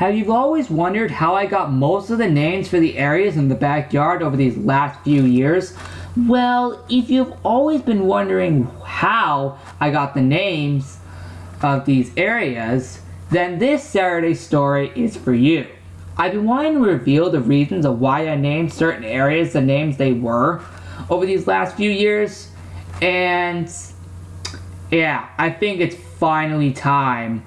Have you always wondered how I got most of the names for the areas in the backyard over these last few years? Well, if you've always been wondering how I got the names of these areas, then this Saturday story is for you. I've been wanting to reveal the reasons of why I named certain areas the names they were over these last few years, and yeah, I think it's finally time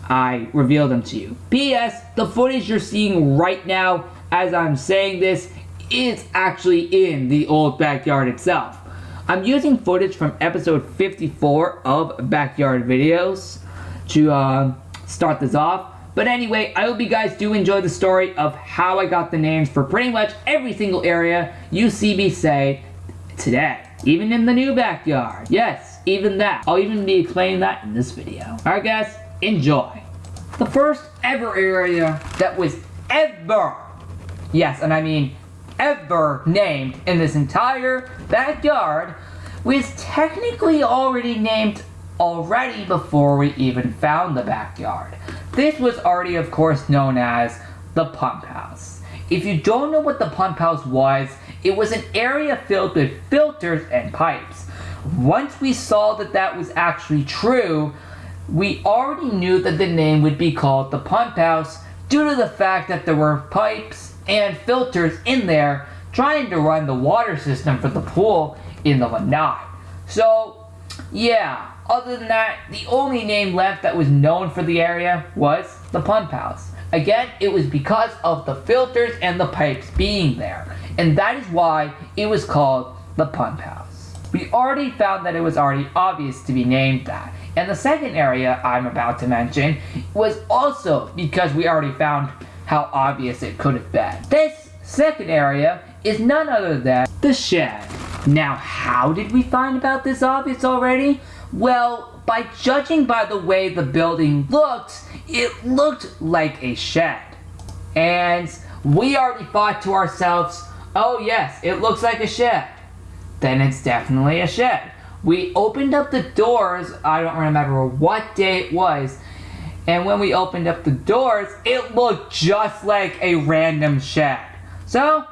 I reveal them to you. P.S. The footage you're seeing right now as I'm saying this is actually in the old backyard itself. I'm using footage from episode 54 of Backyard Videos to start this off. But anyway, I hope you guys do enjoy the story of how I got the names for pretty much every single area you see me say today. Even in the new backyard. Yes, even that. I'll even be explaining that in this video. Alright guys, enjoy. The first ever area that was ever, yes, and I mean ever named in this entire backyard was technically already named before we even found the backyard. This was already, of course, known as the pump house. If you don't know what the pump house was, it was an area filled with filters and pipes. Once we saw that that was actually true, we already knew that the name would be called the pump house due to the fact that there were pipes and filters in there trying to run the water system for the pool in the Lanai. So, yeah, other than that, the only name left that was known for the area was the pump house. Again, it was because of the filters and the pipes being there, and that is why it was called the pump house. We already found that it was already obvious to be named that. And the second area I'm about to mention was also because we already found how obvious it could have been. This second area is none other than the shed. Now, how did we find about this obvious already? Well, by judging by the way the building looked, it looked like a shed. And we already thought to ourselves, oh yes, it looks like a shed. Then it's definitely a shed. We opened up the doors, I don't remember what day it was, and when we opened up the doors, it looked just like a random shed. So,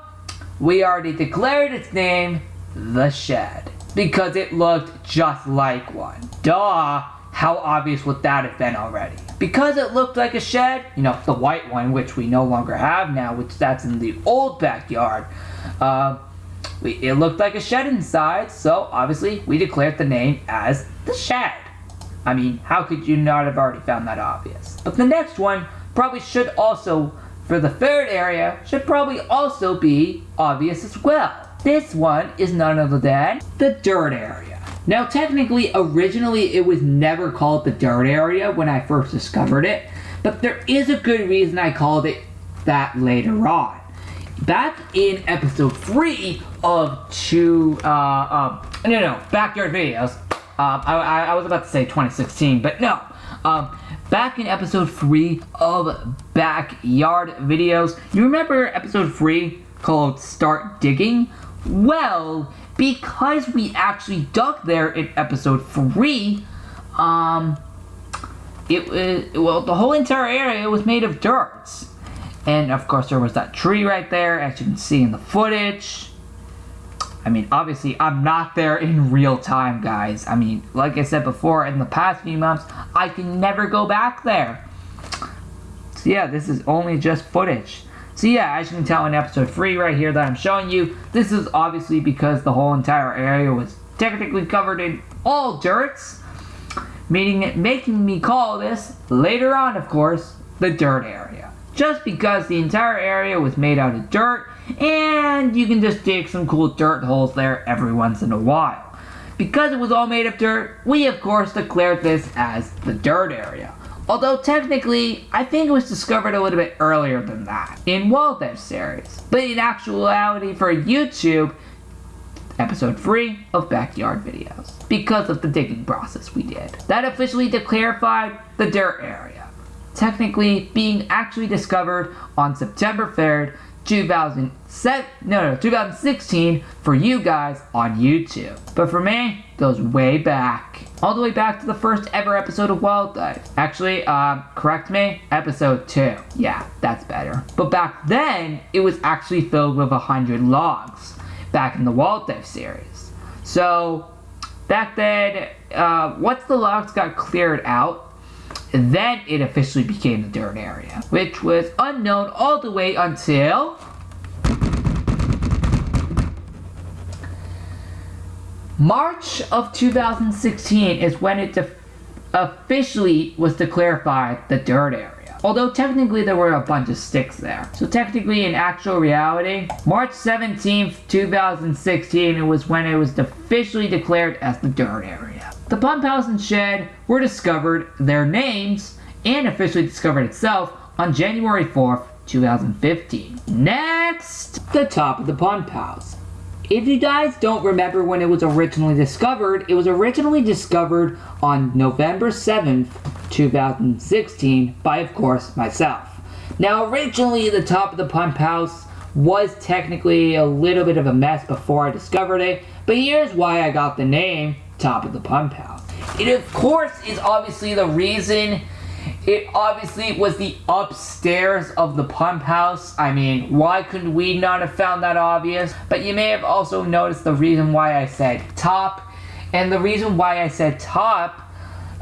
we already declared its name, the shed, because it looked just like one. Duh, how obvious would that have been already? Because it looked like a shed, you know, the white one, which we no longer have now, which that's in the old backyard, it looked like a shed inside, so obviously we declared the name as the shed. I mean, how could you not have already found that obvious? But the next one probably should also, for the third area, should probably also be obvious as well. This one is none other than the dirt area. Now technically, originally it was never called the dirt area when I first discovered it, but there is a good reason I called it that later on. Back in episode 3 of Backyard Videos, I was about to say 2016, but no. Back in episode 3 of Backyard Videos, you remember episode 3 called Start Digging? Well, because we actually dug there in episode 3, the whole entire area was made of dirt. And of course there was that tree right there, as you can see in the footage. I mean, obviously I'm not there in real time, guys. I mean, like I said before, in the past few months, I can never go back there. So yeah, this is only just footage. So yeah, as you can tell in episode 3 right here that I'm showing you, this is obviously because the whole entire area was technically covered in all dirts, making me call this, later on of course, the dirt area. Just because the entire area was made out of dirt, and you can just dig some cool dirt holes there every once in a while. Because it was all made of dirt, we of course declared this as the dirt area. Although technically, I think it was discovered a little bit earlier than that, in Wildlife series. But in actuality for YouTube, episode 3 of Backyard Videos. Because of the digging process we did. That officially clarified the dirt area. Technically being actually discovered on September 3rd, 2016 for you guys on YouTube. But for me, goes way back. All the way back to the first ever episode of Wild Dive. Actually, correct me, episode 2. Yeah, that's better. But back then, it was actually filled with 100 logs. Back in the Wild Dive series. So, back then, once the logs got cleared out, then it officially became the dirt area. Which was unknown all the way until... March of 2016 is when it officially was to clarify the dirt area. Although technically there were a bunch of sticks there. So technically in actual reality, March 17th, 2016 it was when it was officially declared as the dirt area. The pump house and shed were discovered, their names, and officially discovered itself on January 4th, 2015. Next, the top of the pump house. If you guys don't remember when it was originally discovered on November 7th, 2016 by, of course, myself. Now, originally, the top of the pump house was technically a little bit of a mess before I discovered it, but here's why I got the name Top of the Pump House. It, of course, is obviously the reason. It obviously was the upstairs of the pump house. I mean, why could we not have found that obvious? But you may have also noticed the reason why I said top. And the reason why I said top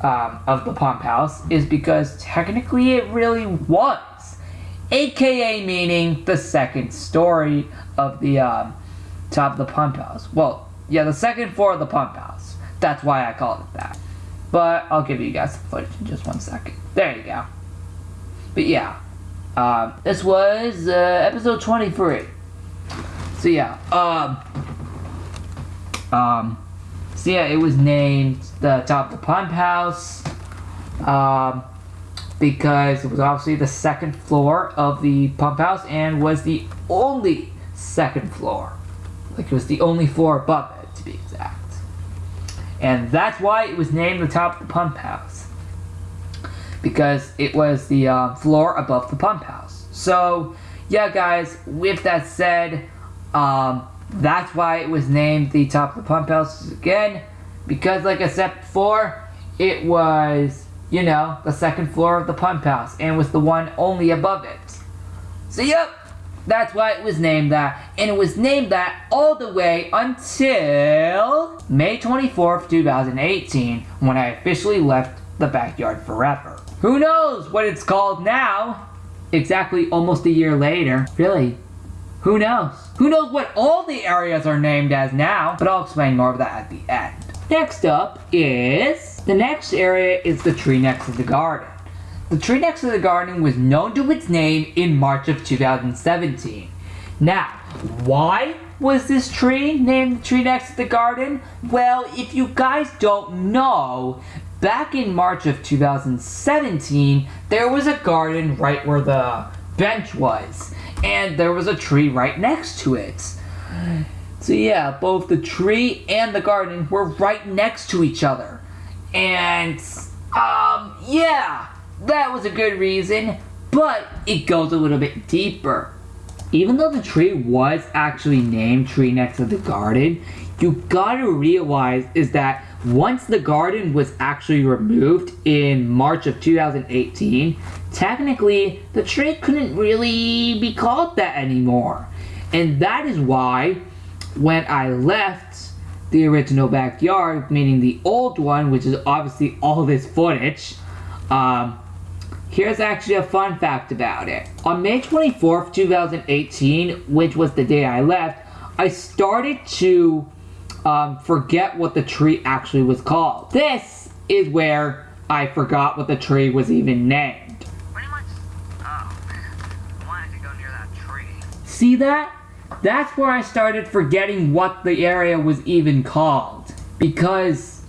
of the pump house is because technically it really was. AKA meaning the second story of the top of the pump house. Well, yeah, the second floor of the pump house. That's why I called it that. But I'll give you guys some footage in just 1 second. There you go. But yeah, this was episode 23. So yeah, so yeah, it was named the Top of the Pump House because it was obviously the second floor of the pump house and was the only second floor. Like it was the only floor above it, to be exact. And that's why it was named the Top of the Pump House. Because it was the floor above the pump house. So, yeah guys, with that said, that's why it was named the Top of the Pump House again. Because like I said before, it was, you know, the second floor of the pump house. And was the one only above it. So, yep. That's why it was named that, and it was named that all the way until May 24th, 2018, when I officially left the backyard forever. Who knows what it's called now? Exactly almost a year later. Really? Who knows? Who knows what all the areas are named as now? But I'll explain more of that at the end. Next up is, the next area is the tree next to the garden. The tree next to the garden was known to its name in March of 2017. Now, why was this tree named the tree next to the garden? Well, if you guys don't know, back in March of 2017, there was a garden right where the bench was. And there was a tree right next to it. So yeah, both the tree and the garden were right next to each other. And, yeah. That was a good reason, but it goes a little bit deeper. Even though the tree was actually named Tree Next to the Garden, you gotta realize is that once the garden was actually removed in March of 2018, technically the tree couldn't really be called that anymore. And that is why when I left the original backyard, meaning the old one, which is obviously all this footage, here's actually a fun fact about it. On May 24th, 2018, which was the day I left, I started to forget what the tree actually was called. This is where I forgot what the tree was even named. Pretty much, wanted to go near that tree. See that? That's where I started forgetting what the area was even called. Because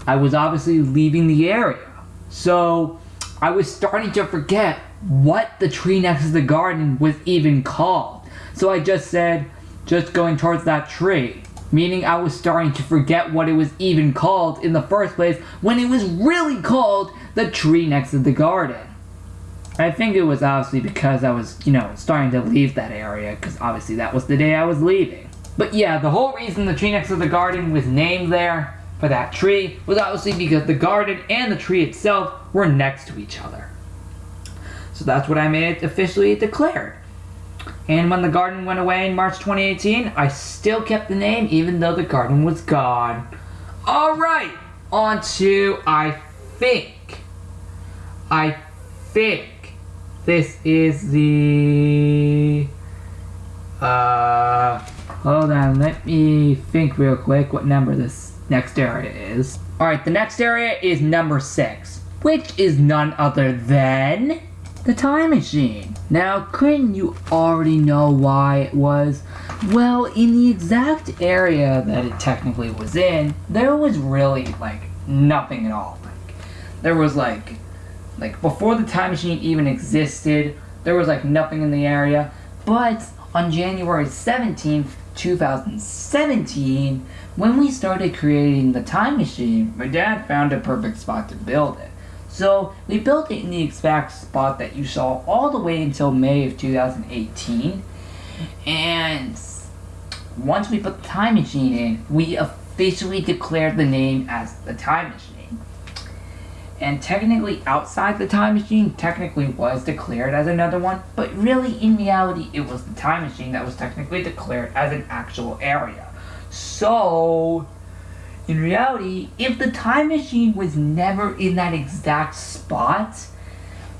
I was obviously leaving the area. So I was starting to forget what the tree next to the garden was even called. So I just said, just going towards that tree. Meaning I was starting to forget what it was even called in the first place when it was really called the tree next to the garden. I think it was obviously because I was, starting to leave that area, because obviously that was the day I was leaving. But yeah, the whole reason the tree next to the garden was named there for that tree was obviously because the garden and the tree itself were next to each other. So that's what I made it officially declared. And when the garden went away in March 2018, I still kept the name even though the garden was gone. Alright, on to I think this is the hold on, let me think real quick what number this next area is. Alright, the next area is number 6, which is none other than the time machine. Now, couldn't you already know why it was? Well, in the exact area that it technically was in, there was really like nothing at all. Like there was like before the time machine even existed, there was like nothing in the area. But on January 17th, 2017, when we started creating the time machine, my dad found a perfect spot to build it. So we built it in the exact spot that you saw all the way until May of 2018. And once we put the time machine in, we officially declared the name as the time machine. And technically outside the time machine technically was declared as another one, but really in reality it was the time machine that was technically declared as an actual area. So in reality, if the time machine was never in that exact spot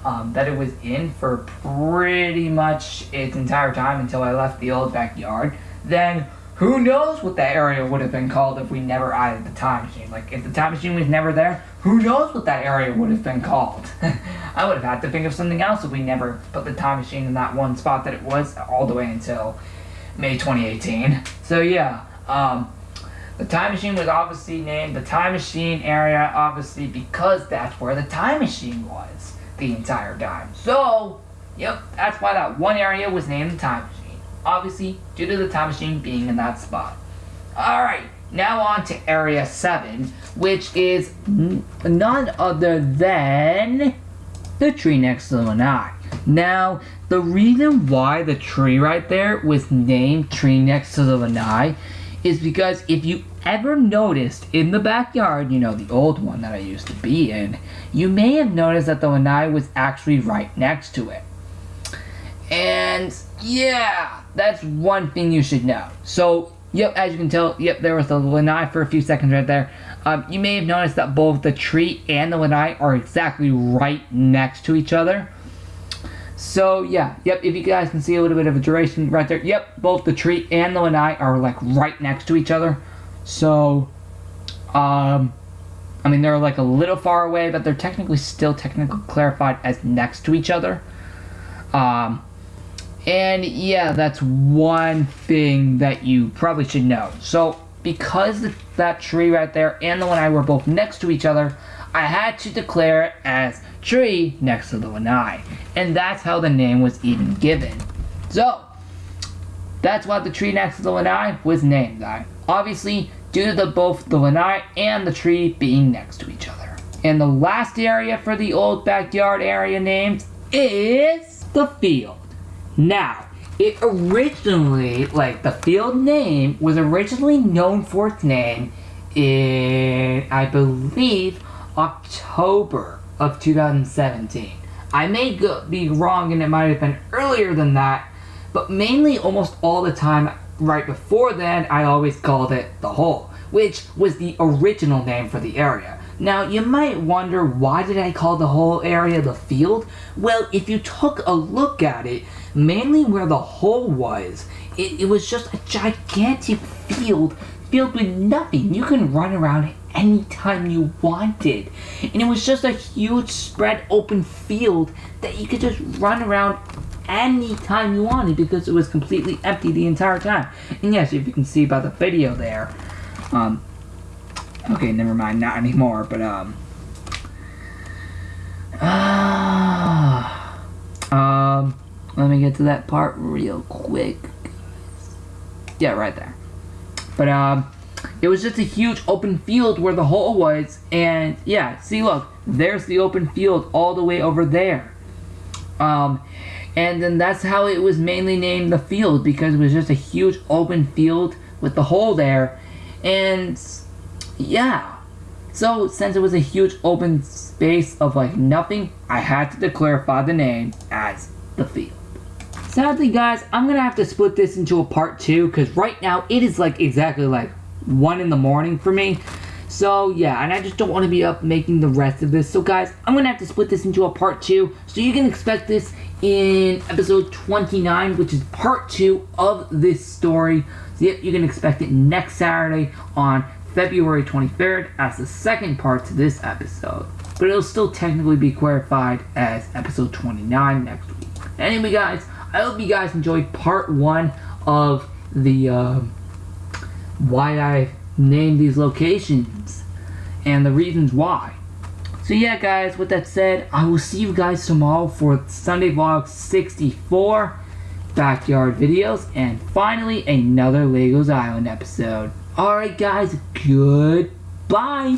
that it was in for pretty much its entire time until I left the old backyard, then who knows what that area would have been called if we never added the time machine. Like, if the time machine was never there, who knows what that area would have been called. I would have had to think of something else if we never put the time machine in that one spot that it was all the way until May 2018. So yeah, the time machine was obviously named the time machine area, obviously because that's where the time machine was the entire time. So, yep, that's why that one area was named the time machine. Obviously, due to the time machine being in that spot. Alright, now on to Area 7, which is none other than the tree next to the lanai. Now, the reason why the tree right there was named Tree Next to the Lanai is because if you ever noticed in the backyard, you know, the old one that I used to be in, you may have noticed that the lanai was actually right next to it. And yeah, that's one thing you should know. So, yep, as you can tell, yep, there was the lanai for a few seconds right there. You may have noticed that both the tree and the lanai are exactly right next to each other. So yeah, yep, if you guys can see a little bit of a duration right there, yep, both the tree and the lanai are like right next to each other. So, I mean, they're like a little far away, but they're technically still clarified as next to each other. And yeah, that's one thing that you probably should know. So, because that tree right there and the lanai were both next to each other, I had to declare it as Tree Next to the Lanai. And that's how the name was even given. So, that's why the Tree Next to the Lanai was named that. Obviously, due to both the lanai and the tree being next to each other. And the last area for the old backyard area names is the field. Now, it originally, like the field name was originally known for its name in, I believe, October of 2017. I may be wrong and it might have been earlier than that, but mainly almost all the time right before then, I always called it the Hole, which was the original name for the area. Now, you might wonder, why did I call the whole area the field? Well, if you took a look at it, mainly where the hole was, it was just a gigantic field filled with nothing. You can run around anytime you wanted. And it was just a huge spread open field that you could just run around anytime you wanted because it was completely empty the entire time. And yes, if you can see by the video there, okay, never mind, not anymore, but let me get to that part real quick. Yeah, right there. But it was just a huge open field where the hole was, and yeah, see, look, there's the open field all the way over there. And then that's how it was mainly named the field, because it was just a huge open field with the hole there. And yeah, So since it was a huge open space of like nothing, I had to clarify the name as the field. Sadly guys, I'm gonna have to split this into a part 2 because right now it is like exactly like 1 in the morning for me. So yeah, and I just don't want to be up making the rest of this. So guys, I'm gonna have to split this into a part 2. So you can expect this in episode 29, which is part 2 of this story. So yep, you can expect it next Saturday on February 23rd as the second part to this episode. But it'll still technically be clarified as episode 29 next week. Anyway guys, I hope you guys enjoyed part 1 of the why I named these locations and the reasons why. So yeah guys, with that said, I will see you guys tomorrow for Sunday Vlog 64, backyard videos, and finally another Legos Island episode. Alright guys, goodbye!